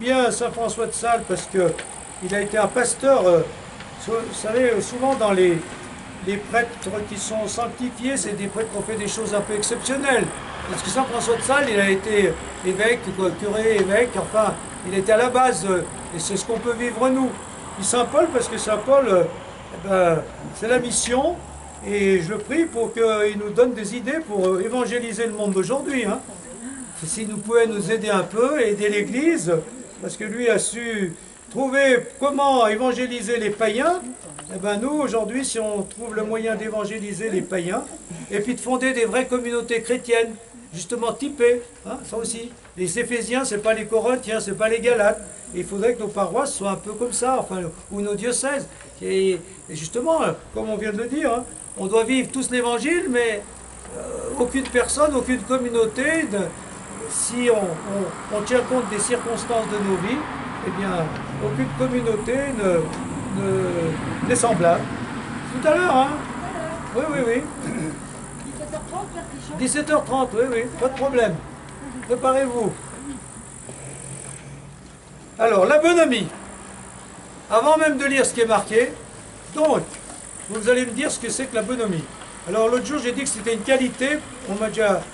Bien Saint François de Sales parce que il a été un pasteur. Vous savez, souvent dans les prêtres qui sont sanctifiés, c'est des prêtres qui ont fait des choses un peu exceptionnelles. Parce que Saint François de Sales, il a été évêque, curé, évêque, enfin, il était à la base, et c'est ce qu'on peut vivre nous. Puis Saint Paul, parce que Saint Paul, c'est la mission, et je le prie pour qu'il nous donne des idées pour évangéliser le monde d'aujourd'hui. Hein. S'il nous pouvait nous aider un peu, aider l'Église, parce que lui a su trouver comment évangéliser les païens, eh ben nous, aujourd'hui, si on trouve le moyen d'évangéliser les païens, et puis de fonder des vraies communautés chrétiennes, justement typées, hein, ça aussi. Les Éphésiens, c'est pas les Corinthiens, c'est pas les Galates. Et il faudrait que nos paroisses soient un peu comme ça, enfin, ou nos diocèses. Et justement, comme on vient de le dire, hein, on doit vivre tous l'Évangile, mais aucune personne, aucune communauté, si on tient compte des circonstances de nos vies, eh bien, aucune communauté n'est semblable. Tout à l'heure, hein? Oui, oui, oui. 17h30, oui, oui, pas de problème. Préparez-vous. Alors, la bonhomie. Avant même de lire ce qui est marqué, donc, vous allez me dire ce que c'est que la bonhomie. Alors l'autre jour j'ai dit que c'était une qualité,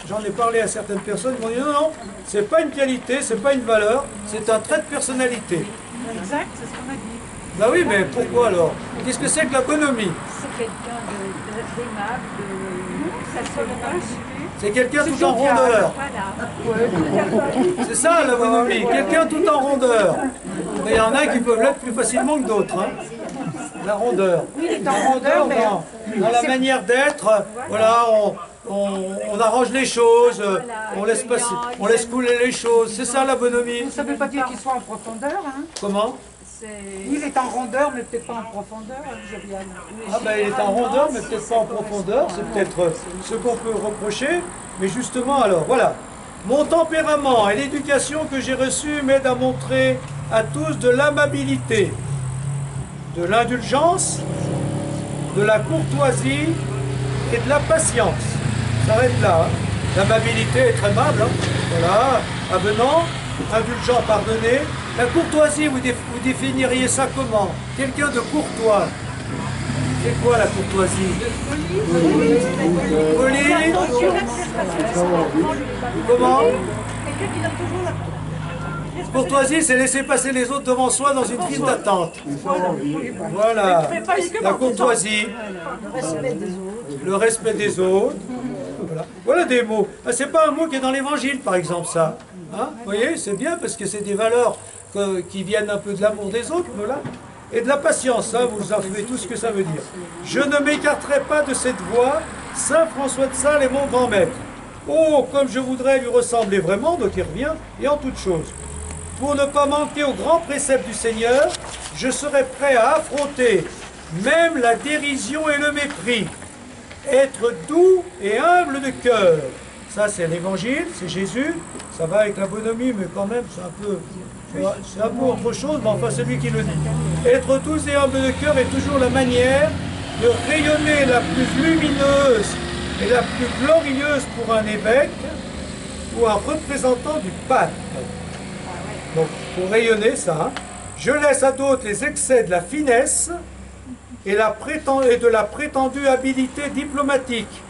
j'en ai parlé à certaines personnes, ils m'ont dit non, non, c'est pas une qualité, c'est pas une valeur, c'est un trait de personnalité. Exact, c'est ce qu'on a dit. Ben oui, mais pourquoi alors? Qu'est-ce que c'est que la bonhomie? C'est quelqu'un d'aimable, ça se lâche. C'est quelqu'un tout en rondeur. Voilà. C'est ça la bonhomie, quelqu'un tout en rondeur. Mais il y en a qui peuvent l'être plus facilement que d'autres. Hein. La rondeur. Oui, il est en rondeur, mais dans la manière d'être, voilà, on arrange les choses, on laisse couler les choses. C'est ça la bonhomie. ça ne veut pas dire qu'il soit en profondeur. Hein. Comment? Il est en rondeur, mais peut-être pas en profondeur, Joviane. Ah ben il est en rondeur, mais peut-être pas en profondeur. C'est peut-être ce qu'on peut reprocher. Mais justement, alors, voilà. Mon tempérament et l'éducation que j'ai reçue m'aident à montrer à tous de l'amabilité, de l'indulgence, de la courtoisie et de la patience. Ça s'arrête là. Hein. L'amabilité est très aimable. Hein. Voilà, avenant, indulgent, pardonné. La courtoisie, vous définiriez ça comment? Quelqu'un de courtois. C'est quoi la courtoisie? Poli. Comment? Courtoisie, c'est laisser passer les autres devant soi dans une file d'attente. Voilà. La courtoisie. Le respect des autres. Voilà des mots. Ah, c'est pas un mot qui est dans l'évangile, par exemple, ça. Hein? Vous voyez, c'est bien parce que c'est des valeurs qui viennent un peu de l'amour des autres, voilà. Et de la patience, hein, vous savez tout ce que ça veut dire. Je ne m'écarterai pas de cette voie, Saint François de Sales est mon grand maître. Oh, comme je voudrais lui ressembler vraiment, donc il revient, et en toute chose. Pour ne pas manquer aux grands préceptes du Seigneur, je serai prêt à affronter même la dérision et le mépris. Être doux et humble de cœur. Ça, c'est l'évangile, c'est Jésus. Ça va avec la bonhomie, mais quand même, c'est un peu autre chose, mais enfin, c'est lui qui le dit. Être doux et humble de cœur est toujours la manière de rayonner la plus lumineuse et la plus glorieuse pour un évêque ou un représentant du pape. Donc, pour rayonner ça, je laisse à d'autres les excès de la finesse et de la prétendue habileté diplomatique.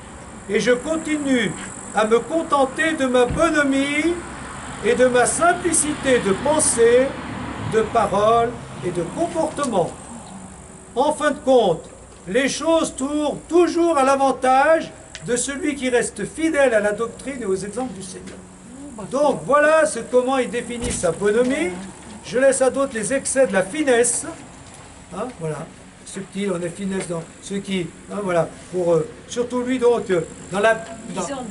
Et je continue à me contenter de ma bonhomie et de ma simplicité de pensée, de parole et de comportement. En fin de compte, les choses tournent toujours à l'avantage de celui qui reste fidèle à la doctrine et aux exemples du Seigneur. Donc voilà comment il définit sa bonhomie. Je laisse à d'autres les excès de la finesse. Hein, voilà. Subtil, on est finesse dans ceux qui, hein, voilà, pour surtout lui donc,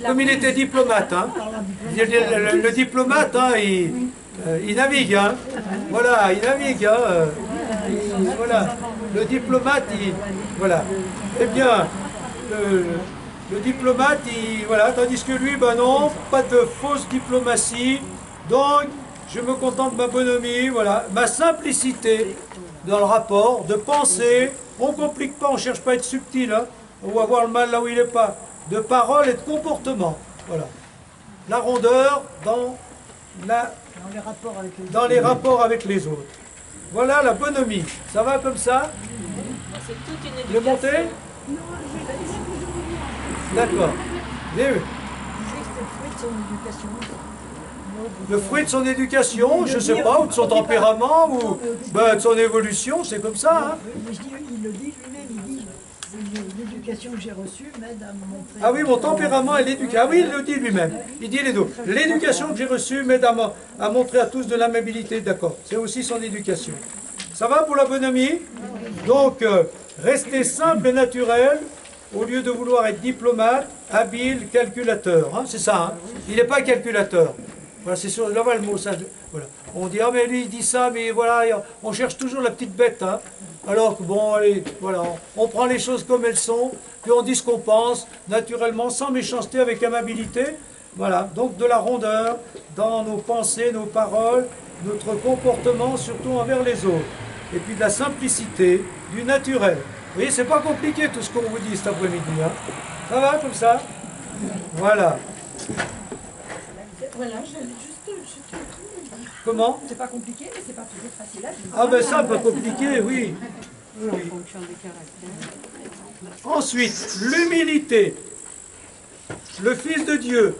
comme il était diplomate, hein, le diplomate, hein, il navigue, hein, voilà, il navigue, hein, voilà, le diplomate, voilà, eh bien, le diplomate, voilà, tandis que lui, ben non, pas de fausse diplomatie, donc je me contente de ma bonhomie, voilà, ma simplicité dans le rapport, de penser, on ne complique pas, on ne cherche pas à être subtil, hein, ou à voir le mal là où il n'est pas, de parole et de comportement, voilà. La rondeur dans la dans les rapports avec les autres. Voilà la bonhomie. Ça va comme ça? C'est toute une Je vais éducation. monter? D'accord. Le fruit de son éducation, je ne sais pas, ou de son tempérament, ou de son évolution, c'est comme ça. Hein. Il le dit lui-même, il dit l'éducation que j'ai reçue m'aide à me montrer. Ah oui, mon tempérament et l'éducation. Ah oui, il le dit lui-même. Il dit les deux. L'éducation que j'ai reçue m'aide à montrer à tous de l'amabilité, d'accord. C'est aussi son éducation. Ça va pour la bonhomie? Donc, restez simple et naturel, au lieu de vouloir être diplomate, habile, calculateur. Hein, c'est ça, hein. Il n'est pas calculateur. Voilà, c'est sûr, là-bas le mot, ça, voilà. On dit, ah mais lui il dit ça, mais voilà, on cherche toujours la petite bête. Hein. Alors que bon, allez, voilà, on prend les choses comme elles sont, puis on dit ce qu'on pense, naturellement, sans méchanceté, avec amabilité. Voilà, donc de la rondeur dans nos pensées, nos paroles, notre comportement, surtout envers les autres. Et puis de la simplicité, du naturel. Vous voyez, c'est pas compliqué tout ce qu'on vous dit cet après-midi. Hein. Ça va comme ça? Voilà. Voilà, juste Comment? c'est pas compliqué, mais c'est pas toujours facile à vivre. Ah ben ça, pas compliqué, oui. Oui. Fonction des caractères. Ensuite, l'humilité. Le Fils de Dieu,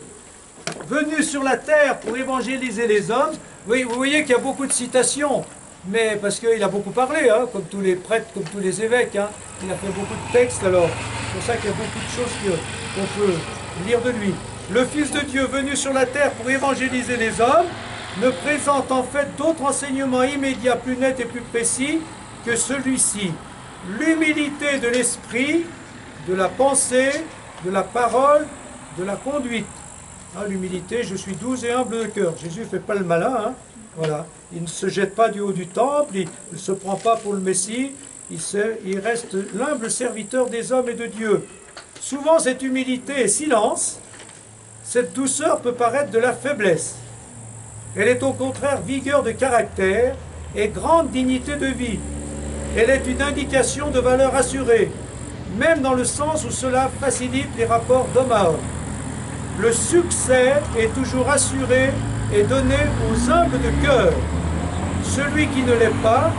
venu sur la terre pour évangéliser les hommes. Oui, vous voyez qu'il y a beaucoup de citations, mais parce qu'il a beaucoup parlé, hein, comme tous les prêtres, comme tous les évêques. Hein. Il a fait beaucoup de textes, alors c'est pour ça qu'il y a beaucoup de choses qu'on peut lire de lui. Le Fils de Dieu venu sur la terre pour évangéliser les hommes ne présente en fait d'autres enseignements immédiats plus nets et plus précis que celui-ci. L'humilité de l'esprit, de la pensée, de la parole, de la conduite. Hein, l'humilité, je suis doux et humble de cœur. Jésus ne fait pas le malin. Hein, voilà. Il ne se jette pas du haut du temple, il ne se prend pas pour le Messie, il reste l'humble serviteur des hommes et de Dieu. Souvent cette humilité est silence, cette douceur peut paraître de la faiblesse. Elle est au contraire vigueur de caractère et grande dignité de vie. Elle est une indication de valeur assurée, même dans le sens où cela facilite les rapports d'homme à homme. Le succès est toujours assuré et donné aux humbles de cœur. Celui qui ne l'est pas,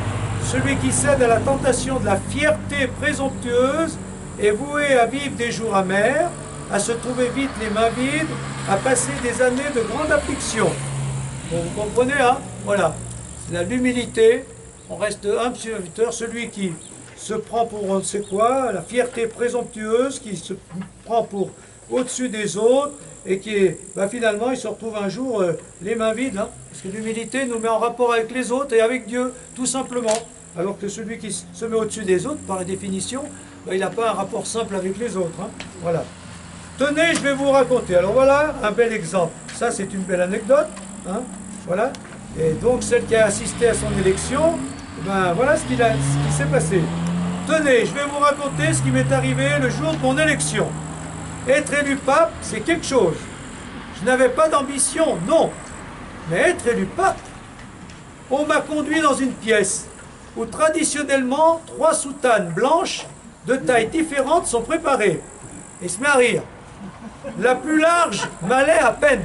celui qui cède à la tentation de la fierté présomptueuse, est voué à vivre des jours amers, à se trouver vite les mains vides, à passer des années de grande affliction. Bon, vous comprenez, hein? Voilà. C'est l'humilité, on reste humble serviteur, celui qui se prend pour on ne sait quoi, la fierté présomptueuse, qui se prend pour au-dessus des autres, et qui est, finalement, il se retrouve un jour les mains vides, hein, parce que l'humilité nous met en rapport avec les autres et avec Dieu, tout simplement. Alors que celui qui se met au-dessus des autres, par définition, il n'a pas un rapport simple avec les autres. Hein. Voilà. Tenez, je vais vous raconter. Alors voilà un bel exemple. Ça, c'est une belle anecdote. Hein, voilà. Et donc, celle qui a assisté à son élection, voilà ce qui s'est passé. Tenez, je vais vous raconter ce qui m'est arrivé le jour de mon élection. Être élu pape, c'est quelque chose. Je n'avais pas d'ambition, non. Mais être élu pape, on m'a conduit dans une pièce où traditionnellement 3 soutanes blanches de tailles différentes sont préparées. Et se met à rire. La plus large m'allait à peine.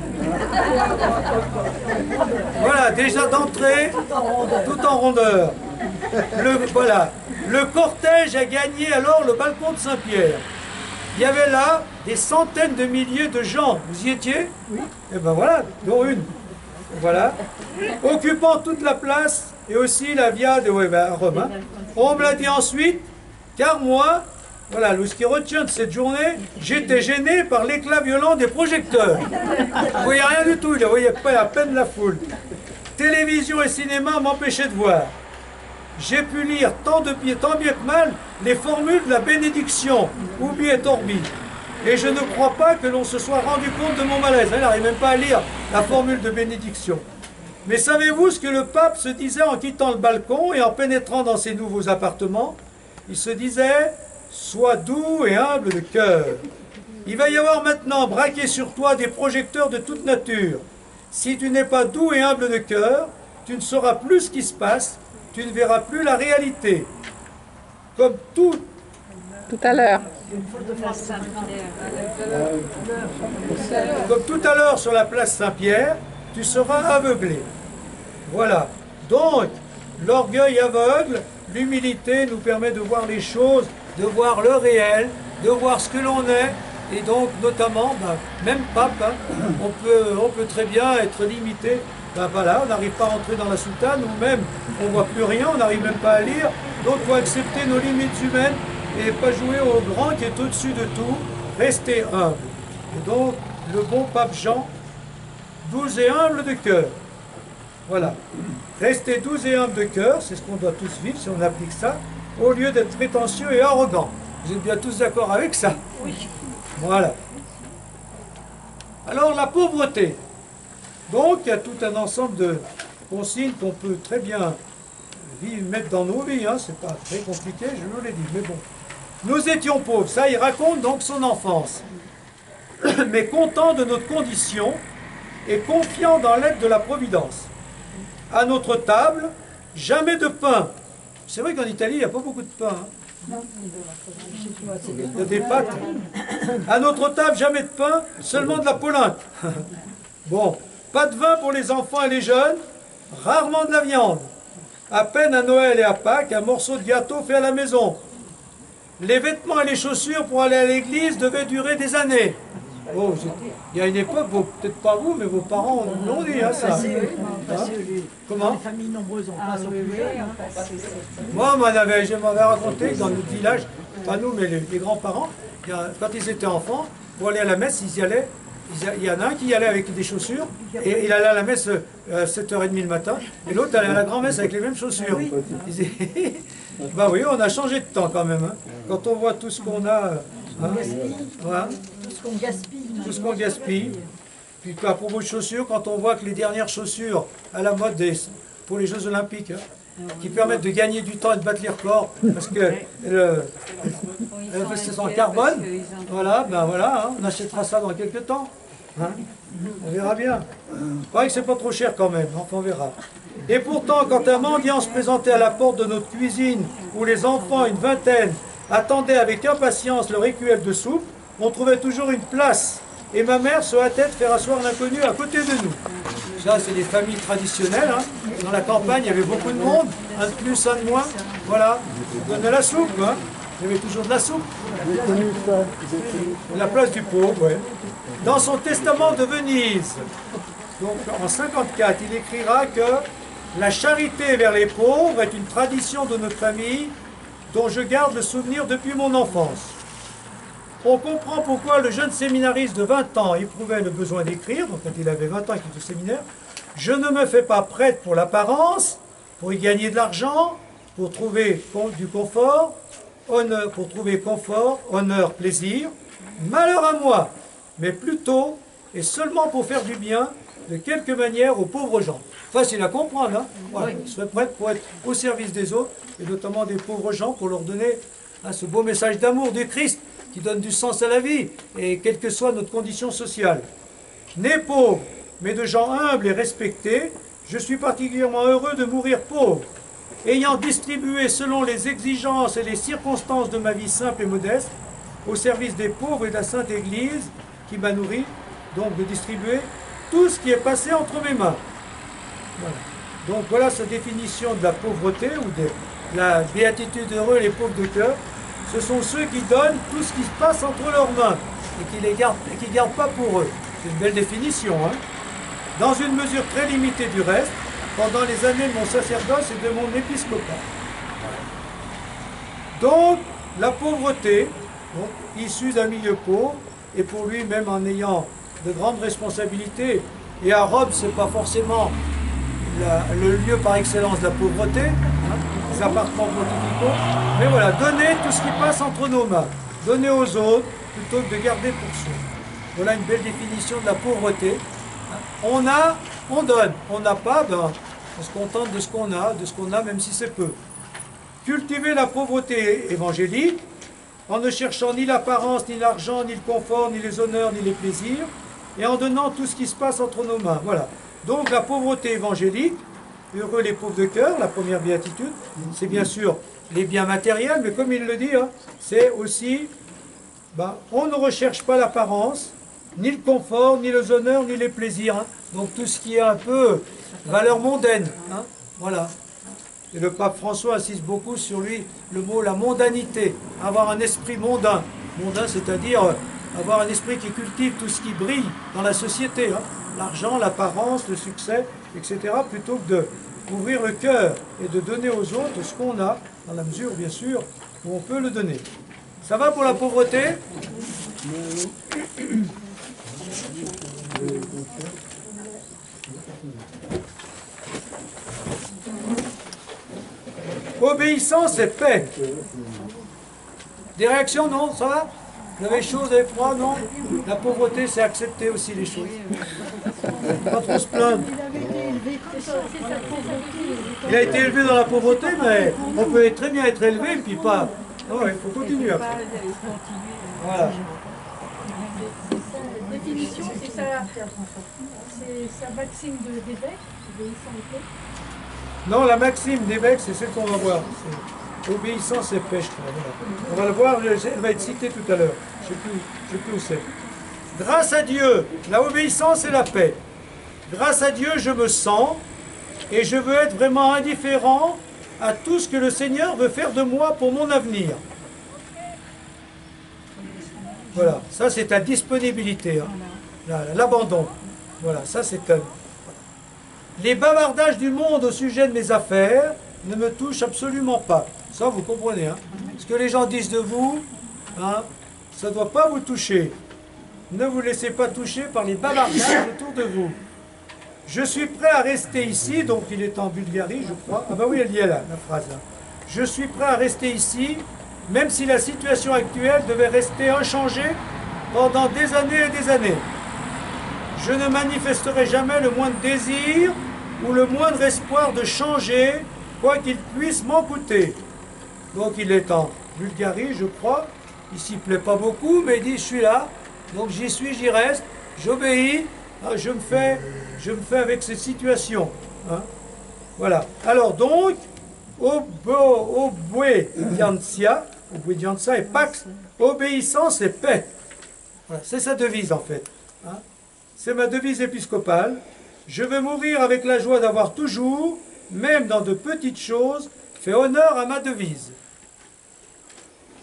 Voilà, déjà d'entrée, tout en rondeur. Le cortège a gagné alors le balcon de Saint-Pierre. Il y avait là des centaines de milliers de gens. Vous y étiez? Oui. Et ben voilà, dont une. Voilà. Occupant toute la place et aussi la via de Rome. Hein. On me l'a dit ensuite, car moi, voilà, ce qui retient de cette journée, j'étais gêné par l'éclat violent des projecteurs. Vous ne voyez rien du tout, il ne voyait pas à peine la foule. Télévision et cinéma m'empêchaient de voir. J'ai pu lire tant bien que mal les formules de la bénédiction, Ubi et Orbi. Et je ne crois pas que l'on se soit rendu compte de mon malaise. Il n'arrive même pas à lire la formule de bénédiction. Mais savez-vous ce que le pape se disait en quittant le balcon et en pénétrant dans ses nouveaux appartements? Il se disait « Sois doux et humble de cœur. Il va y avoir maintenant braqué sur toi des projecteurs de toute nature. Si tu n'es pas doux et humble de cœur, tu ne sauras plus ce qui se passe, tu ne verras plus la réalité. Comme tout à l'heure. Comme tout à l'heure sur la place Saint-Pierre, tu seras aveuglé. Voilà. Donc, l'orgueil aveugle, l'humilité nous permet de voir les choses, de voir le réel, de voir ce que l'on est. Et donc, notamment, même pape, hein, on peut très bien être limité. Voilà, on n'arrive pas à entrer dans la soutane, ou même on ne voit plus rien, on n'arrive même pas à lire. Donc, il faut accepter nos limites humaines et pas jouer au grand qui est au-dessus de tout. Rester humble. Et donc, le bon pape Jean, doux et humble de cœur. Voilà. Rester doux et humble de cœur, c'est ce qu'on doit tous vivre si on applique ça, au lieu d'être prétentieux et arrogant. Vous êtes bien tous d'accord avec ça? Oui. Voilà. Alors la pauvreté. Donc il y a tout un ensemble de consignes qu'on peut très bien mettre dans nos vies. Hein. C'est pas très compliqué, je vous l'ai dit. Mais bon. Nous étions pauvres. Ça, il raconte donc son enfance. Mais content de notre condition et confiant dans l'aide de la Providence. À notre table, jamais de pain. C'est vrai qu'en Italie, il n'y a pas beaucoup de pain. Hein. Il y a des pâtes. À notre table, jamais de pain, seulement de la polenta. Bon, pas de vin pour les enfants et les jeunes, rarement de la viande. À peine à Noël et à Pâques, un morceau de gâteau fait à la maison. Les vêtements et les chaussures pour aller à l'église devaient durer des années. Oh, il y a une époque, peut-être pas vous, mais vos parents l'ont dit, hein, ça. Comment? Les familles nombreuses ont pas Moi, je m'avais raconté que dans notre village, pas nous, mais les grands-parents, quand ils étaient enfants, pour aller à la messe, ils y allaient. Il y en a un qui y allait avec des chaussures, et il allait à la messe à 7h30 le matin, et l'autre allait à la grand-messe avec les mêmes chaussures. Bah oui, on a changé de temps quand même. Hein. Quand on voit tout ce qu'on a, hein, voilà. Tout ce qu'on gaspille. Tout ce qu'on gaspille. Puis à propos de chaussures, quand on voit que les dernières chaussures à la mode pour les Jeux Olympiques, hein, qui permettent de gagner du temps et de battre les records, parce que c'est en carbone, voilà, ben voilà, hein, on achètera ça dans quelques temps. Hein. On verra bien. Il paraît que c'est pas trop cher quand même, enfin on verra. Et pourtant, quand un mendiant se présentait à la porte de notre cuisine, où les enfants, une vingtaine, attendaient avec impatience leur écuelle de soupe, on trouvait toujours une place. Et ma mère se hâtait de faire asseoir l'inconnu à côté de nous. Ça, c'est des familles traditionnelles. Hein. Dans la campagne, il y avait beaucoup de monde. Un de plus, un de moins. Voilà. On donnait la soupe. Hein. Il y avait toujours de la soupe. La place du pauvre, oui. Dans son testament de Venise, donc en 54, il écrira que la charité vers les pauvres est une tradition de notre famille dont je garde le souvenir depuis mon enfance. On comprend pourquoi le jeune séminariste de 20 ans éprouvait le besoin d'écrire, donc quand il avait 20 ans qu'il était au séminaire. Je ne me fais pas prêtre pour l'apparence, pour y gagner de l'argent, pour trouver du confort, honneur, plaisir. Malheur à moi, mais plutôt et seulement pour faire du bien, de quelque manière, aux pauvres gens. Facile à comprendre, hein? Voilà. Je serais prêtre pour être au service des autres, et notamment des pauvres gens, pour leur donner ce beau message d'amour du Christ, qui donne du sens à la vie, et quelle que soit notre condition sociale. Né pauvre, mais de gens humbles et respectés, je suis particulièrement heureux de mourir pauvre. Ayant distribué selon les exigences et les circonstances de ma vie simple et modeste, au service des pauvres et de la Sainte Église, qui m'a nourri, donc de distribuer tout ce qui est passé entre mes mains. Voilà. Donc voilà sa définition de la pauvreté, ou de la béatitude heureux, les pauvres de cœur. Ce sont ceux qui donnent tout ce qui se passe entre leurs mains et qui ne gardent pas pour eux. C'est une belle définition. Hein. Dans une mesure très limitée du reste, pendant les années de mon sacerdoce et de mon épiscopat. Donc, la pauvreté, donc, issue d'un milieu pauvre, et pour lui, même en ayant de grandes responsabilités, et à Rome, ce n'est pas forcément le lieu par excellence de la pauvreté, hein, les appartements pontificaux, mais voilà, donner tout ce qui passe entre nos mains, donner aux autres plutôt que de garder pour soi. Voilà une belle définition de la pauvreté. On a, on donne, on n'a pas, ben, on se contente de ce qu'on a, même si c'est peu. Cultiver la pauvreté évangélique, en ne cherchant ni l'apparence, ni l'argent, ni le confort, ni les honneurs, ni les plaisirs, et en donnant tout ce qui se passe entre nos mains. Voilà. Donc la pauvreté évangélique, heureux les pauvres de cœur, la première béatitude, c'est bien sûr les biens matériels, mais comme il le dit, hein, c'est aussi, ben, on ne recherche pas l'apparence, ni le confort, ni les honneurs, ni les plaisirs. Hein. Donc tout ce qui est un peu valeur mondaine. Hein. Voilà. Et le pape François insiste beaucoup sur lui, le mot la mondanité, avoir un esprit mondain. Mondain, c'est-à-dire avoir un esprit qui cultive tout ce qui brille dans la société. Hein. L'argent, l'apparence, le succès, etc. Plutôt que d'ouvrir le cœur et de donner aux autres ce qu'on a, dans la mesure, bien sûr, où on peut le donner. Ça va pour la pauvreté? Obéissance et paix. Des réactions, non? Ça va? Vous avez chaud, vous avez froid, non? La pauvreté, c'est accepter aussi les choses. Pas trop se plaindre. Il a été élevé dans la pauvreté, mais on peut très bien être élevé, puis pas... Non, il faut continuer après. Voilà. Sa définition, c'est sa maxime d'évêque, obéissant et paix. Non, la maxime d'évêque, c'est celle qu'on va voir. C'est obéissance et paix, je crois. Voilà. On va le voir, elle va être citée tout à l'heure. Je ne sais plus où c'est. Grâce à Dieu, la obéissance et la paix. Grâce à Dieu, je me sens et je veux être vraiment indifférent à tout ce que le Seigneur veut faire de moi pour mon avenir. Voilà, ça c'est ta disponibilité, hein. L'abandon. Voilà, ça c'est un... Les bavardages du monde au sujet de mes affaires ne me touchent absolument pas. Ça, vous comprenez. Hein. Ce que les gens disent de vous, hein, ça ne doit pas vous toucher. Ne vous laissez pas toucher par les bavardages autour de vous. Je suis prêt à rester ici, donc il est en Bulgarie, je crois. Ah ben oui, elle y est là, la phrase. Là. Je suis prêt à rester ici, même si la situation actuelle devait rester inchangée pendant des années et des années. Je ne manifesterai jamais le moindre désir ou le moindre espoir de changer, quoi qu'il puisse m'en coûter. Donc il est en Bulgarie, je crois. Il s'y plaît pas beaucoup, mais il dit, je suis là, donc j'y suis, j'y reste, j'obéis, hein, je me fais avec cette situation. Hein. Voilà. Alors donc, obedientia et pax, obéissance et paix. Voilà, c'est sa devise en fait. Hein. C'est ma devise épiscopale. Je veux mourir avec la joie d'avoir toujours, même dans de petites choses, fait honneur à ma devise.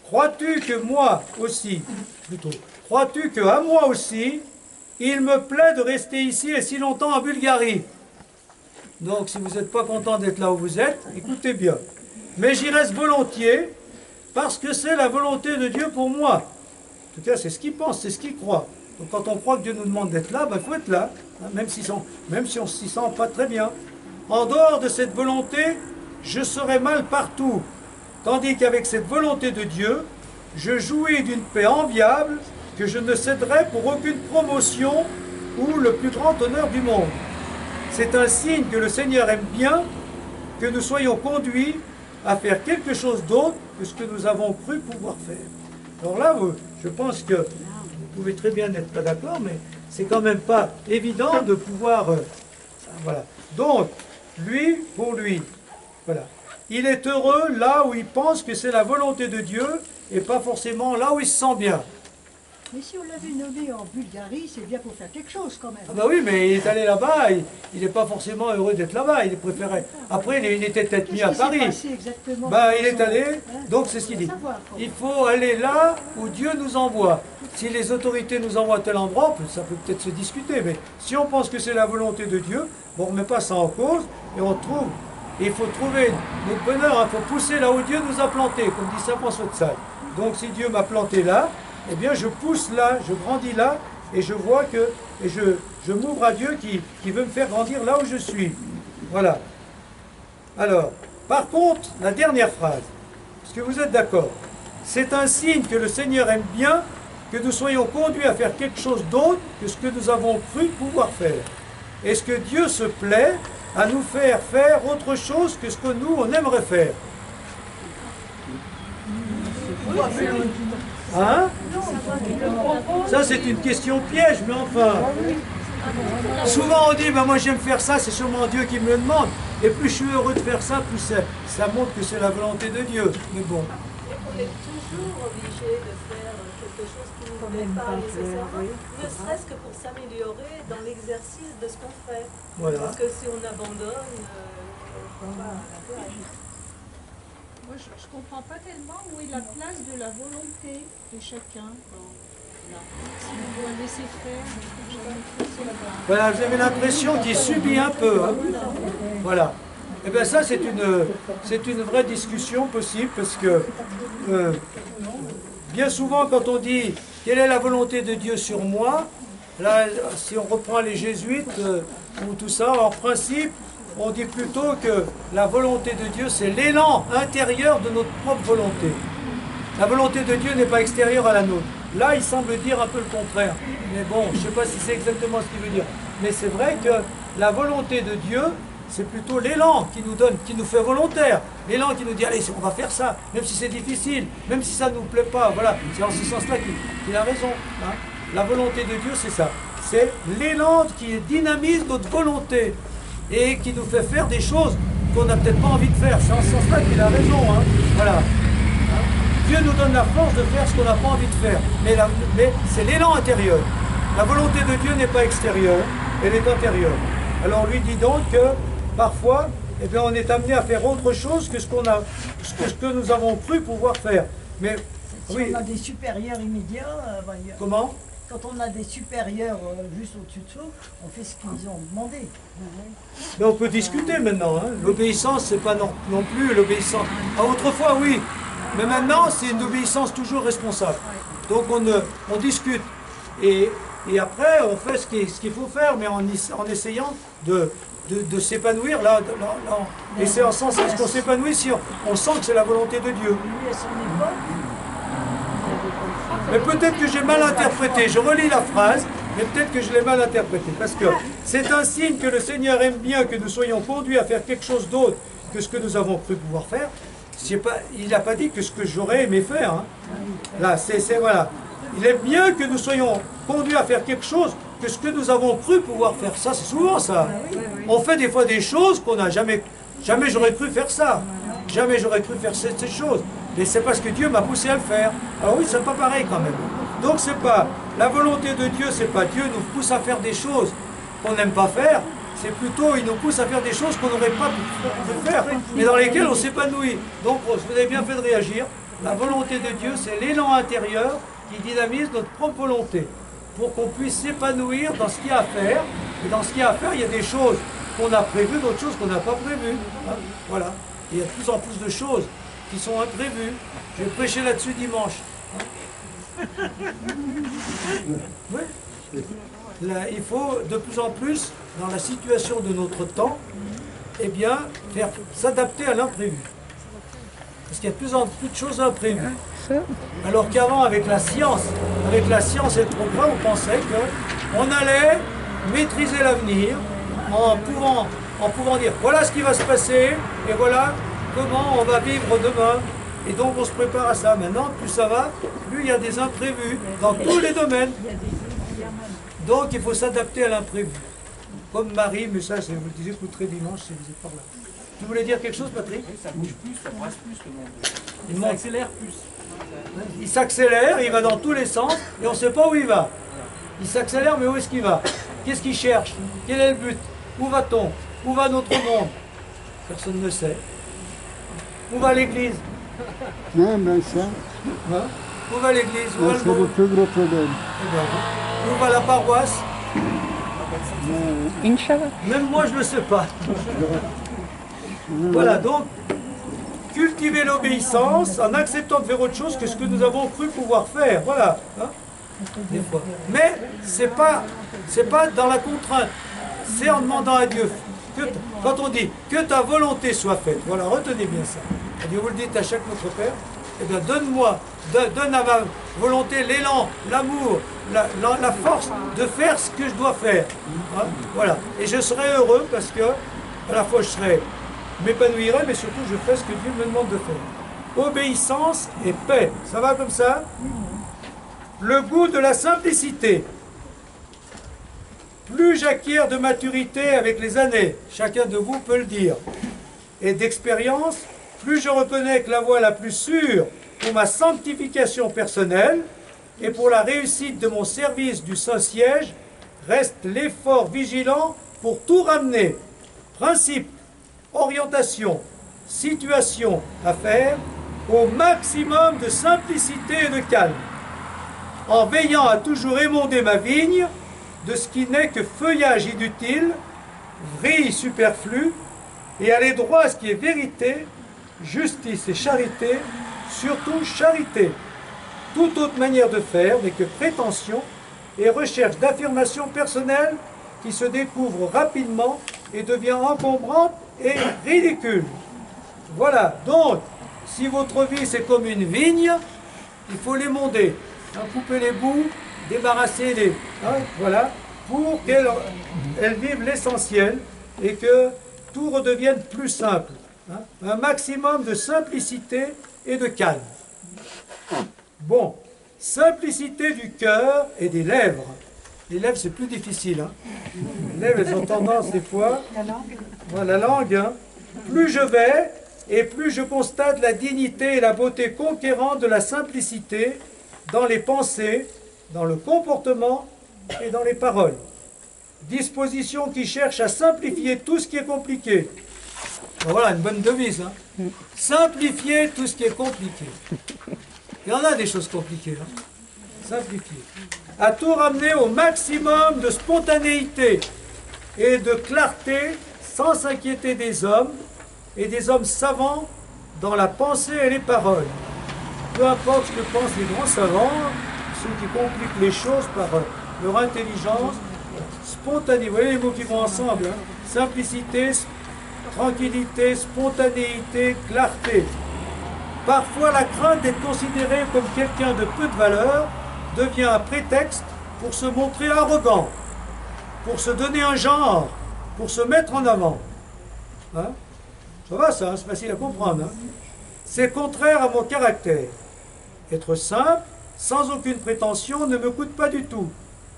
Crois-tu que moi aussi, crois-tu que à moi aussi, il me plaît de rester ici et si longtemps en Bulgarie? Donc si vous n'êtes pas content d'être là où vous êtes, écoutez bien. Mais j'y reste volontiers, parce que c'est la volonté de Dieu pour moi. En tout cas, c'est ce qu'il pense, c'est ce qu'il croit. Donc quand on croit que Dieu nous demande d'être là, il faut être là, hein, même si on ne s'y sent pas très bien. En dehors de cette volonté, je serai mal partout. Tandis qu'avec cette volonté de Dieu, je jouis d'une paix enviable que je ne céderai pour aucune promotion ou le plus grand honneur du monde. C'est un signe que le Seigneur aime bien que nous soyons conduits à faire quelque chose d'autre que ce que nous avons cru pouvoir faire. Alors là, je pense que vous pouvez très bien n'être pas d'accord, mais c'est quand même pas évident de pouvoir... voilà. Donc, lui, pour lui, voilà. Il est heureux là où il pense que c'est la volonté de Dieu et pas forcément là où il se sent bien. Mais si on l'avait nommé en Bulgarie, c'est bien pour faire quelque chose quand même. Ah bah oui, mais il est allé là-bas, il n'est pas forcément heureux d'être là-bas, il préférait. Après, il était peut-être mis à Paris. Bah, il est allé, donc c'est ce qu'il dit. Il faut aller là où Dieu nous envoie. Si les autorités nous envoient à tel endroit, ça peut peut-être se discuter, mais si on pense que c'est la volonté de Dieu, bon, on ne met pas ça en cause, et on trouve. Il faut trouver notre bonheur, il faut pousser là où Dieu nous a plantés, comme dit saint François de Sales. Donc si Dieu m'a planté là, eh bien je pousse là, je grandis là, et je vois que, et je m'ouvre à Dieu qui veut me faire grandir là où je suis. Voilà. Alors, par contre, la dernière phrase, est-ce que vous êtes d'accord? C'est un signe que le Seigneur aime bien que nous soyons conduits à faire quelque chose d'autre que ce que nous avons cru pouvoir faire. Est-ce que Dieu se plaît à nous faire faire autre chose que ce que nous, on aimerait faire? Hein? Ça, c'est une question piège, mais enfin... Souvent, on dit, ben, moi j'aime faire ça, c'est sûrement Dieu qui me le demande. Et plus je suis heureux de faire ça, plus ça montre que c'est la volonté de Dieu. Mais bon, est toujours obligé de faire quelque chose qui ne nous plaît pas nécessairement, ne serait-ce que pour s'améliorer dans l'exercice de ce qu'on fait. Voilà. Parce que si on abandonne, on va pas l'intérêt. Moi, je ne comprends pas tellement où est la place de la volonté de chacun. Si on doit laisser faire, Voilà, vous avez l'impression qu'il subit un peu. Hein. Voilà. Et bien ça, c'est une vraie discussion possible, parce que bien souvent, quand on dit « Quelle est la volonté de Dieu sur moi ?», là, si on reprend les jésuites ou tout ça, en principe, on dit plutôt que la volonté de Dieu, c'est l'élan intérieur de notre propre volonté. La volonté de Dieu n'est pas extérieure à la nôtre. Là, il semble dire un peu le contraire. Mais bon, je ne sais pas si c'est exactement ce qu'il veut dire. Mais c'est vrai que la volonté de Dieu, c'est plutôt l'élan qui nous donne, qui nous fait volontaire. L'élan qui nous dit, allez, on va faire ça, même si c'est difficile, même si ça ne nous plaît pas. Voilà, c'est en ce sens-là qu'il a raison. Hein. La volonté de Dieu, c'est ça. C'est l'élan qui dynamise notre volonté et qui nous fait faire des choses qu'on n'a peut-être pas envie de faire. C'est en ce sens-là qu'il a raison. Hein. Voilà. Dieu nous donne la force de faire ce qu'on n'a pas envie de faire. Mais c'est l'élan intérieur. La volonté de Dieu n'est pas extérieure, elle est intérieure. Alors lui dit donc que parfois, eh bien, on est amené à faire autre chose que ce que nous avons cru pouvoir faire. Mais Si oui. on a des supérieurs immédiats, Comment? quand on a des supérieurs juste au-dessus de soi, on fait ce qu'ils ont demandé. Mais on peut discuter maintenant. Hein. L'obéissance, c'est pas non plus l'obéissance. Ah, autrefois, oui. Mais maintenant, c'est une obéissance toujours responsable. Donc on discute. Et après, on fait ce qu'il faut faire, mais en essayant de s'épanouir. Là, et c'est en sens qu'on s'épanouit si on sent que c'est la volonté de Dieu. Lui, à son époque, Mais peut-être que j'ai mal interprété. Je relis la phrase, mais peut-être que je l'ai mal interprétée. Parce que c'est un signe que le Seigneur aime bien que nous soyons conduits à faire quelque chose d'autre que ce que nous avons cru pouvoir faire. Il n'a pas dit que ce que j'aurais aimé faire. Hein. Là, voilà. Il aime bien que nous soyons conduits à faire quelque chose que ce que nous avons cru pouvoir faire. Ça, c'est souvent ça. On fait des fois des choses qu'on n'a jamais j'aurais cru faire ça. Jamais j'aurais cru faire cette chose. Mais c'est parce que Dieu m'a poussé à le faire. Alors oui, c'est pas pareil quand même. Donc c'est pas la volonté de Dieu, c'est pas Dieu nous pousse à faire des choses qu'on n'aime pas faire. C'est plutôt, il nous pousse à faire des choses qu'on n'aurait pas pu faire, mais dans lesquelles on s'épanouit. Donc vous avez bien fait de réagir. La volonté de Dieu, c'est l'élan intérieur qui dynamise notre propre volonté pour qu'on puisse s'épanouir dans ce qu'il y a à faire. Et dans ce qu'il y a à faire, il y a des choses qu'on a prévues, d'autres choses qu'on n'a pas prévues. Hein, voilà. Et il y a de plus en plus de choses qui sont imprévues. Je vais prêcher là-dessus dimanche. Hein. Oui. Là, il faut de plus en plus, dans la situation de notre temps, eh bien, s'adapter à l'imprévu. Parce qu'il y a de plus en plus de choses imprévues. Alors qu'avant, avec la science et le progrès, on pensait qu'on allait maîtriser l'avenir en pouvant dire voilà ce qui va se passer et voilà comment on va vivre demain. Et donc on se prépare à ça. Maintenant, plus ça va, plus il y a des imprévus dans tous les domaines. Donc il faut s'adapter à l'imprévu. Comme Marie, mais ça, vous le disiez, écouterez dimanche si vous êtes par là. Tu voulais dire quelque chose, Patrick? Ça bouge plus, ça brasse plus le monde. Il s'accélère plus. Il s'accélère, il va dans tous les sens et on ne sait pas où il va. Il s'accélère, mais où est-ce qu'il va? Qu'est-ce qu'il cherche? Quel est le but? Où va-t-on? Où va notre monde? Personne ne sait. Où va l'église? Non, mais ça, Hein? Où va l'église? Où va le c'est le monde? plus gros problème. Eh ben, où va la paroisse? Inch'Allah. Même moi, je ne le sais pas. Voilà, donc, cultiver l'obéissance en acceptant de faire autre chose que ce que nous avons cru pouvoir faire. Voilà. Hein, des fois. Mais c'est pas dans la contrainte. C'est en demandant à Dieu. Quand on dit que ta volonté soit faite, voilà, retenez bien ça. Et vous le dites à chaque Notre Père, eh bien, donne à ma volonté l'élan, l'amour, la force de faire ce que je dois faire. Hein, voilà. Et je serai heureux parce que, à la fois, je m'épanouirai, mais surtout, je ferai ce que Dieu me demande de faire. Obéissance et paix. Ça va comme ça? Le goût de la simplicité. Plus j'acquiers de maturité avec les années, chacun de vous peut le dire, et d'expérience, plus je reconnais que la voie la plus sûre pour ma sanctification personnelle et pour la réussite de mon service du Saint-Siège, reste l'effort vigilant pour tout ramener. Principe, orientation, situation à faire au maximum de simplicité et de calme, en veillant à toujours émonder ma vigne de ce qui n'est que feuillage inutile, vrille superflue, et aller droit à ce qui est vérité, justice et charité, surtout charité. Toute autre manière de faire n'est que prétention et recherche d'affirmation personnelle qui se découvre rapidement et devient encombrante et ridicule. Voilà, donc, si votre vie c'est comme une vigne, il faut l'émonder, couper les bouts, débarrasser les... voilà, pour qu'elle vive l'essentiel et que tout redevienne plus simple. Un maximum de simplicité et de calme. Bon, simplicité du cœur et des lèvres. Les lèvres, c'est plus difficile. Les lèvres, elles ont tendance des fois... Voilà, la langue. Plus je vais, et plus je constate la dignité et la beauté conquérante de la simplicité dans les pensées, dans le comportement et dans les paroles. Disposition qui cherche à simplifier tout ce qui est compliqué. Ben voilà, une bonne devise. Simplifier tout ce qui est compliqué. Il y en a des choses compliquées. Simplifier. À tout ramener au maximum de spontanéité et de clarté sans s'inquiéter des hommes et des hommes savants dans la pensée et les paroles. Peu importe ce que pensent les grands savants, ceux qui compliquent les choses par leur intelligence, spontanéité, vous voyez les mots qui vont ensemble, simplicité, tranquillité, spontanéité, clarté. Parfois la crainte d'être considéré comme quelqu'un de peu de valeur devient un prétexte pour se montrer arrogant, pour se donner un genre, pour se mettre en avant. Ça va ça, c'est facile à comprendre. C'est contraire à mon caractère. Être simple, sans aucune prétention, ne me coûte pas du tout.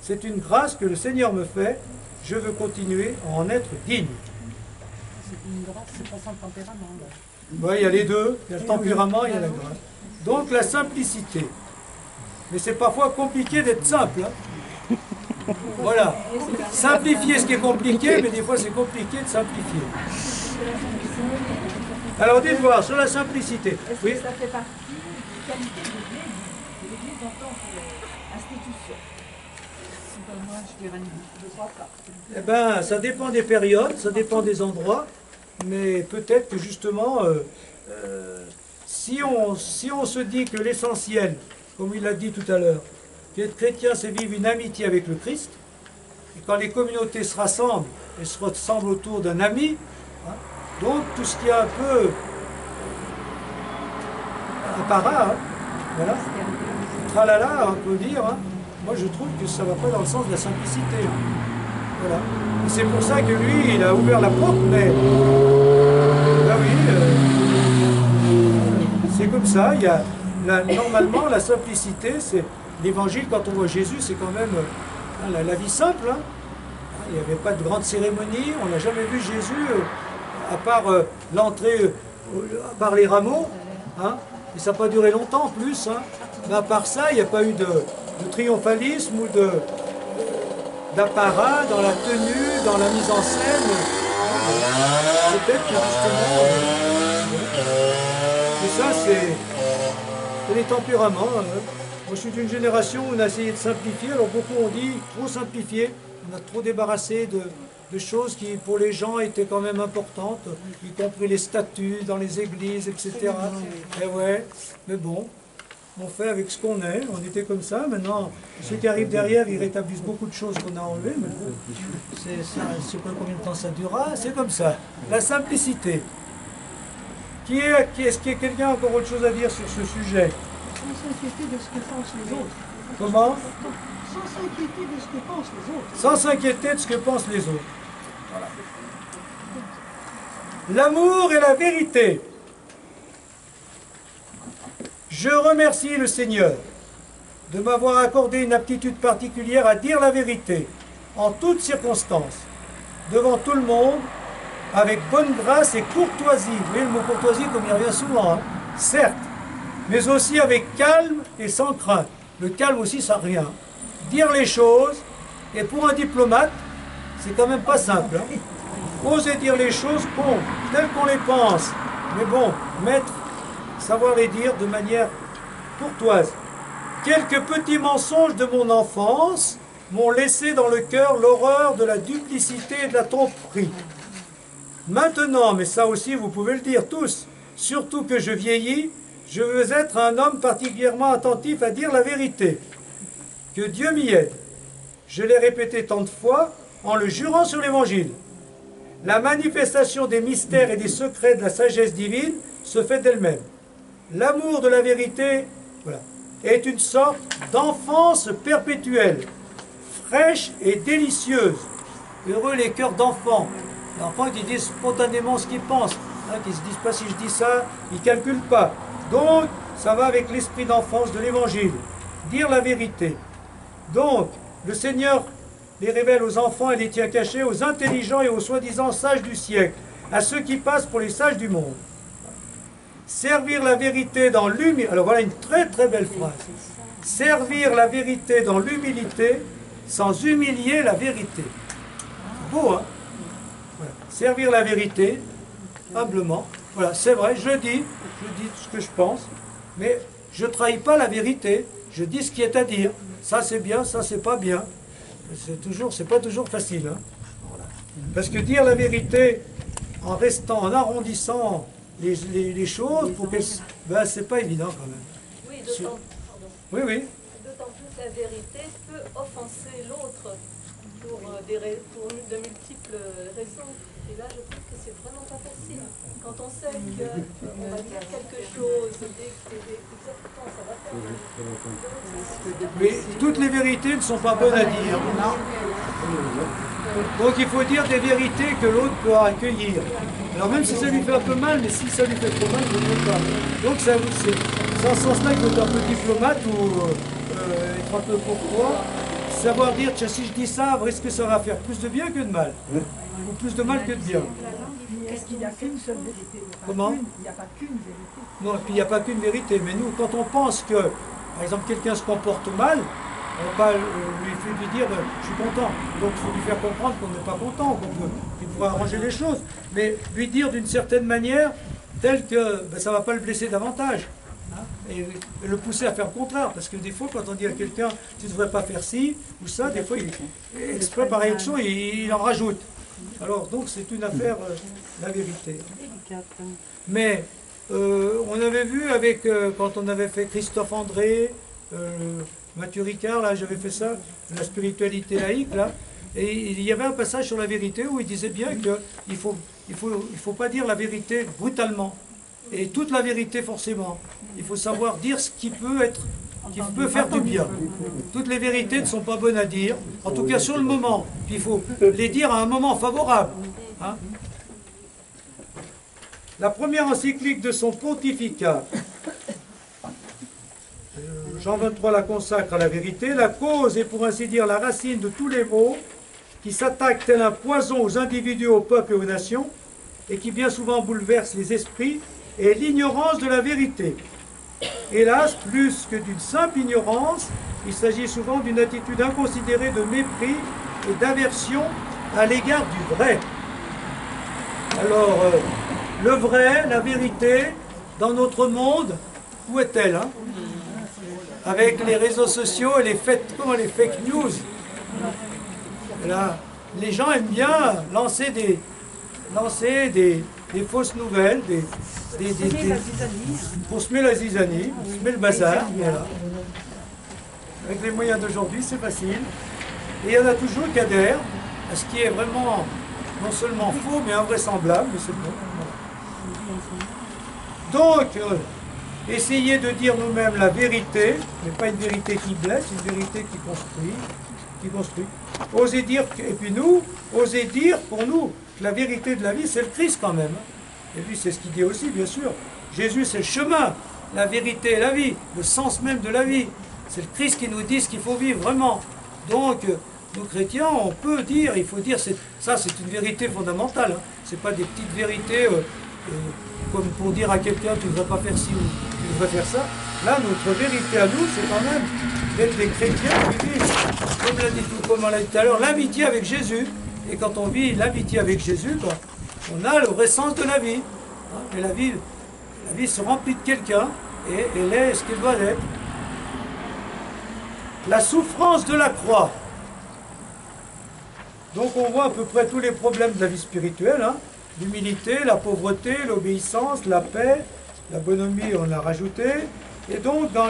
C'est une grâce que le Seigneur me fait. Je veux continuer à en être digne. C'est une grâce, c'est pas sans tempérament. Oui, il y a les deux. Il y a le tempérament, il y a la grâce. Donc la simplicité. Mais c'est parfois compliqué d'être simple. Voilà. Simplifier ce qui est compliqué, mais des fois c'est compliqué de simplifier. Alors dites voir sur la simplicité. Est-ce Oui. que ça fait partie des qualités de l'Église en tant qu'institution? Moi, je dirais je crois pas. Eh bien, ça dépend des périodes, ça dépend des endroits, mais peut-être que justement, si on se dit que l'essentiel, comme il l'a dit tout à l'heure, qu'être chrétien, c'est vivre une amitié avec le Christ, et quand les communautés se rassemblent, elles se rassemblent autour d'un ami, donc tout ce qui est un peu apparat, voilà, tralala, on peut dire, moi je trouve que ça ne va pas dans le sens de la simplicité. Voilà. Et c'est pour ça que lui, il a ouvert la porte, mais ben oui, c'est comme ça. Il y a, normalement, la simplicité, c'est l'évangile, quand on voit Jésus, c'est quand même la vie simple. Il n'y avait pas de grande cérémonie, on n'a jamais vu Jésus, à part l'entrée par les rameaux, et ça n'a pas duré longtemps en plus. Mais à part ça, il n'y a pas eu de triomphalisme ou d'apparat dans la tenue, dans la mise en scène. Peut-être que justement, et ça c'est les tempéraments. Moi je suis d'une génération où on a essayé de simplifier, alors beaucoup ont dit trop simplifier, on a trop débarrassé de choses qui pour les gens étaient quand même importantes, y compris les statues dans les églises, etc. Et ouais, mais bon. On fait avec ce qu'on est, on était comme ça, maintenant ceux qui arrivent derrière ils rétablissent beaucoup de choses qu'on a enlevées, mais bon, je ne sais pas combien de temps ça durera, c'est comme ça. La simplicité. Est-ce qu'il y a quelqu'un a encore autre chose à dire sur ce sujet? Sans s'inquiéter de ce que pensent les autres. Comment? Sans s'inquiéter de ce que pensent les autres. Sans s'inquiéter de ce que pensent les autres. Voilà. L'amour et la vérité. Je remercie le Seigneur de m'avoir accordé une aptitude particulière à dire la vérité, en toutes circonstances, devant tout le monde, avec bonne grâce et courtoisie. Vous voyez le mot courtoisie comme il revient souvent, certes, mais aussi avec calme et sans crainte. Le calme aussi, ça rien. Dire les choses, et pour un diplomate, c'est quand même pas simple. Hein. Oser dire les choses telles qu'on les pense. Mais bon, savoir les dire de manière courtoise. Quelques petits mensonges de mon enfance m'ont laissé dans le cœur l'horreur de la duplicité et de la tromperie. Maintenant, mais ça aussi vous pouvez le dire tous, surtout que je vieillis, je veux être un homme particulièrement attentif à dire la vérité. Que Dieu m'y aide. Je l'ai répété tant de fois en le jurant sur l'Évangile. La manifestation des mystères et des secrets de la sagesse divine se fait d'elle-même. L'amour de la vérité est une sorte d'enfance perpétuelle, fraîche et délicieuse. Heureux les cœurs d'enfants. Les enfants qui disent spontanément ce qu'ils pensent, qui ne se disent pas si je dis ça, ils ne calculent pas. Donc, ça va avec l'esprit d'enfance de l'Évangile. Dire la vérité. Donc, le Seigneur les révèle aux enfants et les tient cachés aux intelligents et aux soi-disant sages du siècle, à ceux qui passent pour les sages du monde. Servir la vérité dans l'humilité. Alors voilà une très très belle phrase. Servir la vérité dans l'humilité sans humilier la vérité. Beau, hein? Voilà. Servir la vérité humblement. Voilà, c'est vrai, je dis ce que je pense, mais je ne trahis pas la vérité. Je dis ce qui est à dire. Ça c'est bien, ça c'est pas bien. C'est pas toujours facile. Hein? Voilà. Parce que dire la vérité en arrondissant les choses, c'est pas évident quand même. Oui, Oui, oui. D'autant plus la vérité peut offenser l'autre pour de multiples raisons. Et là, je trouve que c'est vraiment pas facile. Quand on sait qu'on va dire quelque chose et exactement ça va faire. Mais toutes les vérités ne sont pas bonnes à dire. Donc il faut dire des vérités que l'autre peut accueillir. Alors même si ça lui fait un peu mal, mais si ça lui fait trop mal, il ne veut pas. Donc c'est dans ce sens-là qu'il faut être un peu diplomate ou être un peu courtois. Savoir dire, tiens, si je dis ça, est-ce que ça va faire plus de bien que de mal? Ou plus de mal que de bien? Est-ce qu'il n'y a qu'une seule vérité? Comment? Il n'y a pas qu'une vérité. Non, et puis il n'y a pas qu'une vérité. Mais nous, quand on pense que, par exemple, quelqu'un se comporte mal, on ne va pas lui dire je suis content. Donc il faut lui faire comprendre qu'on n'est pas content, qu'il pourra arranger les choses. Mais lui dire d'une certaine manière, telle que ça ne va pas le blesser davantage. Hein, et le pousser à faire le contraire. Parce que des fois, quand on dit à quelqu'un tu ne devrais pas faire ci ou ça, des fois, exprès par réaction, il en rajoute. Alors, donc, c'est une affaire, la vérité. Mais, on avait vu quand on avait fait Christophe André, Mathieu Ricard, là, j'avais fait ça, la spiritualité laïque, là, et il y avait un passage sur la vérité où il disait bien qu'il faut pas dire la vérité brutalement, et toute la vérité forcément. Il faut savoir dire ce qui peut faire du bien. Toutes les vérités ne sont pas bonnes à dire, en tout cas sur le moment. Puis il faut les dire à un moment favorable. Hein. La première encyclique de son pontificat, Jean 23 la consacre à la vérité. La cause est pour ainsi dire la racine de tous les maux qui s'attaquent tel un poison aux individus, aux peuples et aux nations, et qui bien souvent bouleversent les esprits, et l'ignorance de la vérité. Hélas, plus que d'une simple ignorance, il s'agit souvent d'une attitude inconsidérée de mépris et d'aversion à l'égard du vrai. Alors, le vrai, la vérité, dans notre monde, où est-elle hein? Avec les réseaux sociaux et les fake news. Là, les gens aiment bien lancer des fausses nouvelles, pour semer la zizanie, pour semer le bazar, voilà. Avec les moyens d'aujourd'hui, c'est facile. Et il y en a toujours qui adhèrent à ce qui est vraiment non seulement faux, mais invraisemblable, mais c'est bon. Donc, essayez de dire nous-mêmes la vérité, mais pas une vérité qui blesse, une vérité qui construit. Osez dire, et puis nous, osez dire pour nous que la vérité de la vie, c'est le Christ quand même. Et lui, c'est ce qu'il dit aussi, bien sûr. Jésus, c'est le chemin, la vérité et la vie, le sens même de la vie. C'est le Christ qui nous dit ce qu'il faut vivre, vraiment. Donc, nous chrétiens, on peut dire, il faut dire, ça c'est une vérité fondamentale. Hein. Ce n'est pas des petites vérités comme pour dire à quelqu'un tu ne devrais pas faire ci ou tu devrais faire ça. Là, notre vérité à nous, c'est quand même d'être des chrétiens qui vivent, comme on l'a dit tout à l'heure, l'amitié avec Jésus. Et quand on vit l'amitié avec Jésus, on a le vrai sens de la vie. Et la vie se remplit de quelqu'un et elle est ce qu'elle doit être. La souffrance de la croix. Donc on voit à peu près tous les problèmes de la vie spirituelle. L'humilité, la pauvreté, l'obéissance, la paix, la bonhomie, on a rajouté. Et donc dans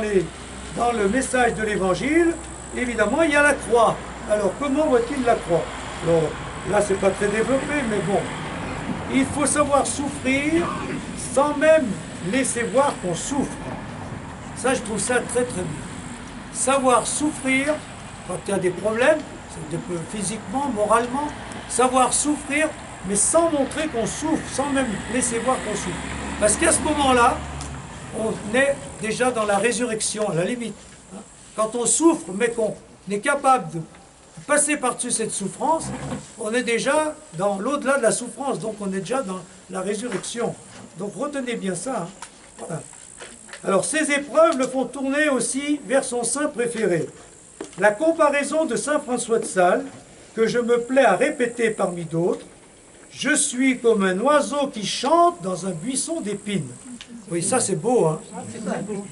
le message de l'évangile, évidemment, il y a la croix. Alors comment voit-il la croix? Alors, là, c'est pas très développé, mais bon. Il faut savoir souffrir sans même laisser voir qu'on souffre. Ça, je trouve ça très très bien. Savoir souffrir quand il y a des problèmes, physiquement, moralement, savoir souffrir, mais sans montrer qu'on souffre, sans même laisser voir qu'on souffre. Parce qu'à ce moment-là, on est déjà dans la résurrection, à la limite. Quand on souffre, mais qu'on est capable de passer par-dessus cette souffrance, on est déjà dans l'au-delà de la souffrance, donc on est déjà dans la résurrection. Donc retenez bien ça. Voilà. Alors ces épreuves le font tourner aussi vers son saint préféré. La comparaison de saint François de Sales, que je me plais à répéter parmi d'autres, je suis comme un oiseau qui chante dans un buisson d'épines. Oui, ça c'est beau, hein. Vous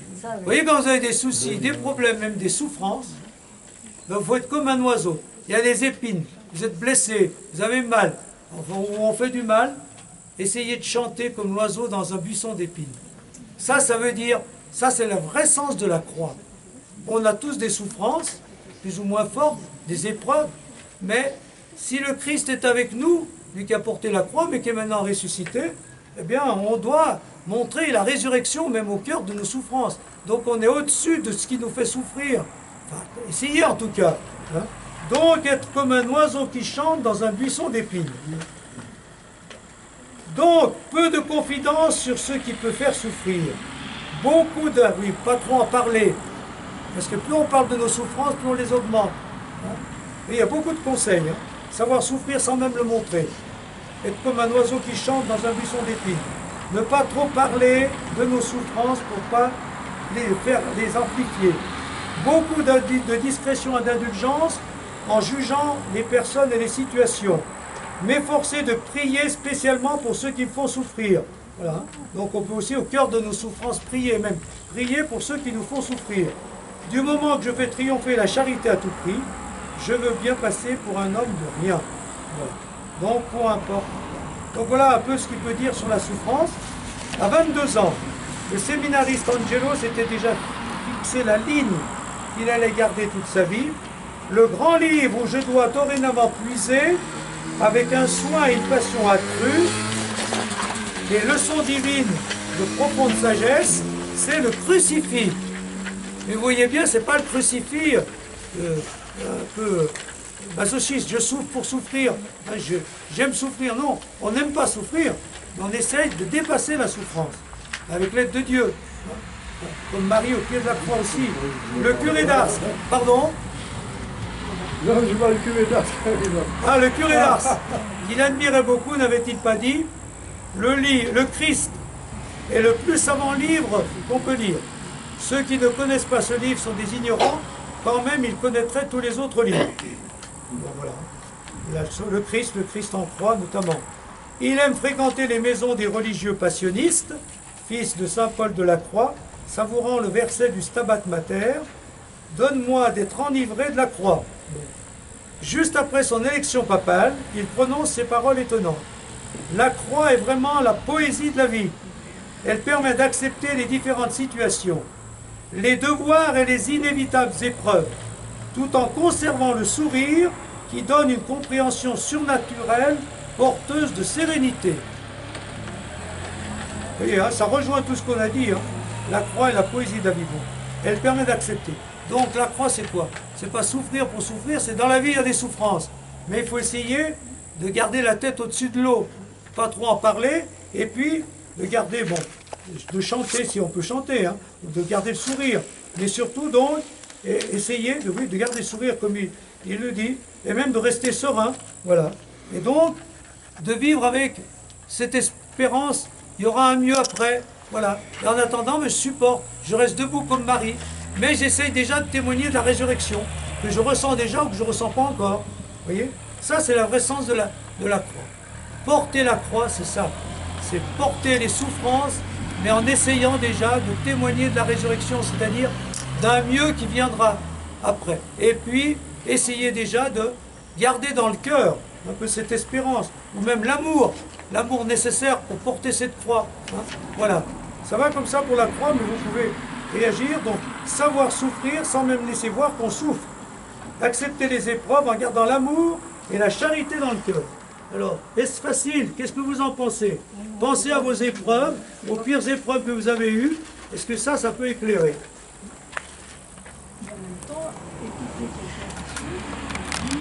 voyez, quand vous avez des soucis, des problèmes, même des souffrances, donc vous êtes comme un oiseau. Il y a des épines, vous êtes blessé, vous avez mal, on fait du mal, essayez de chanter comme l'oiseau dans un buisson d'épines. Ça veut dire, ça c'est le vrai sens de la croix. On a tous des souffrances, plus ou moins fortes, des épreuves, mais si le Christ est avec nous, lui qui a porté la croix, mais qui est maintenant ressuscité, eh bien on doit montrer la résurrection même au cœur de nos souffrances. Donc on est au-dessus de ce qui nous fait souffrir. Enfin, essayez en tout cas. Hein. Donc être comme un oiseau qui chante dans un buisson d'épines. Donc, peu de confidence sur ce qui peut faire souffrir. Beaucoup de... Oui, pas trop en parler. Parce que plus on parle de nos souffrances, plus on les augmente. Hein. Et il y a beaucoup de conseils. Hein. Savoir souffrir sans même le montrer. Être comme un oiseau qui chante dans un buisson d'épines. Ne pas trop parler de nos souffrances pour ne pas les amplifier. Beaucoup de discrétion et d'indulgence en jugeant les personnes et les situations. M'efforcer de prier spécialement pour ceux qui me font souffrir. Voilà. Donc on peut aussi au cœur de nos souffrances prier, même prier pour ceux qui nous font souffrir. Du moment que je fais triompher la charité à tout prix, je veux bien passer pour un homme de rien. Voilà. Donc peu importe. Donc voilà un peu ce qu'il peut dire sur la souffrance. À 22 ans, le séminariste Angelo s'était déjà fixé la ligne qu'il allait garder toute sa vie. Le grand livre où je dois dorénavant puiser avec un soin et une passion accrue, les leçons divines de profonde sagesse, c'est le crucifix. Mais vous voyez bien, c'est pas le crucifix un peu masochiste, je souffre pour souffrir, j'aime souffrir. Non, on n'aime pas souffrir, mais on essaye de dépasser la souffrance, avec l'aide de Dieu. Comme Marie au pied de la croix aussi. Le curé d'Ars, pardon. Non, je vois le curé d'Ars. Ah, le curé d'Ars. Il admirait beaucoup, n'avait-il pas dit, le Christ est le plus savant livre qu'on peut lire. Ceux qui ne connaissent pas ce livre sont des ignorants, quand même ils connaîtraient tous les autres livres. Bon, voilà. Le Christ en croix notamment. Il aime fréquenter les maisons des religieux passionnistes, fils de saint Paul de la Croix, savourant le verset du Stabat Mater, « Donne-moi d'être enivré de la croix ». Juste après son élection papale, il prononce ces paroles étonnantes. La croix est vraiment la poésie de la vie. Elle permet d'accepter les différentes situations, les devoirs et les inévitables épreuves, tout en conservant le sourire qui donne une compréhension surnaturelle, porteuse de sérénité. Vous voyez, hein, ça rejoint tout ce qu'on a dit. Hein. La croix est la poésie de la vie. Bon. Elle permet d'accepter. Donc la croix, c'est quoi? C'est pas souffrir pour souffrir, c'est dans la vie, il y a des souffrances. Mais il faut essayer de garder la tête au-dessus de l'eau, pas trop en parler, et puis de garder, bon, de chanter si on peut chanter, hein, de garder le sourire. Mais surtout donc, essayer de garder le sourire comme il le dit, et même de rester serein, voilà. Et donc, de vivre avec cette espérance il y aura un mieux après. Voilà. Et en attendant, je supporte, je reste debout comme Marie, mais j'essaye déjà de témoigner de la résurrection, que je ressens déjà ou que je ne ressens pas encore. Vous voyez? Ça, c'est la vraie sens de la croix. Porter la croix, c'est ça. C'est porter les souffrances, mais en essayant déjà de témoigner de la résurrection, c'est-à-dire d'un mieux qui viendra après. Et puis, essayer déjà de garder dans le cœur un peu cette espérance, ou même l'amour nécessaire pour porter cette croix. Hein. Voilà. Ça va comme ça pour la croix, mais vous pouvez réagir, donc savoir souffrir sans même laisser voir qu'on souffre. Accepter les épreuves en gardant l'amour et la charité dans le cœur. Alors, est-ce facile? Qu'est-ce que vous en pensez? Pensez à vos épreuves, aux pires épreuves que vous avez eues. Est-ce que ça peut éclairer?